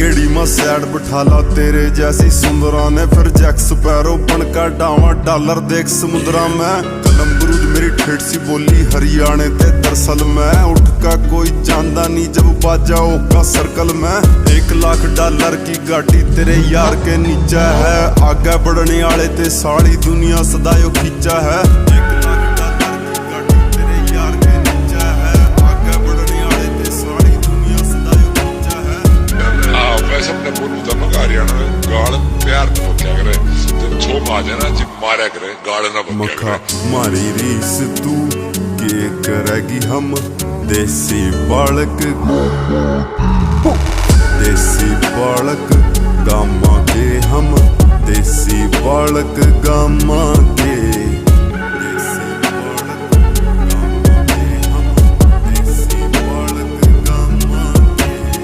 गेड़ी में सैड बिठा ला तेरे जैसी सुंदरा ने, फिर जैक स्पैरो बनकर डावा डॉलर देख समुद्रा में। कलम बरूद मेरी ठेठ सी बोली हरियाणे ते, दरअसल मैं उठ का कोई जानदा नहीं जब बाजाओ का सर्कल में। 1 लाख डॉलर की गाड़ी तेरे यार के नीचे है, आगे बढ़ने वाले ते सारी दुनिया सदायो खींचा है। 1 लाख डॉलर की गाड़ी तेरे यार के नीचे है, आगे बढ़ने वाले ते सारी दुनिया सदायो खींचा है। वैसे अपने बोलू तो मगर हरियाणा में गाड़ प्यार तो क्या करे, जब छो मारे ना जिप मारा करे गाड़ ना बक्या करे। मारी रीस तू के करेगी हम देसी बालक, देसी बालक गामा के हम, देसी बालक गामा के।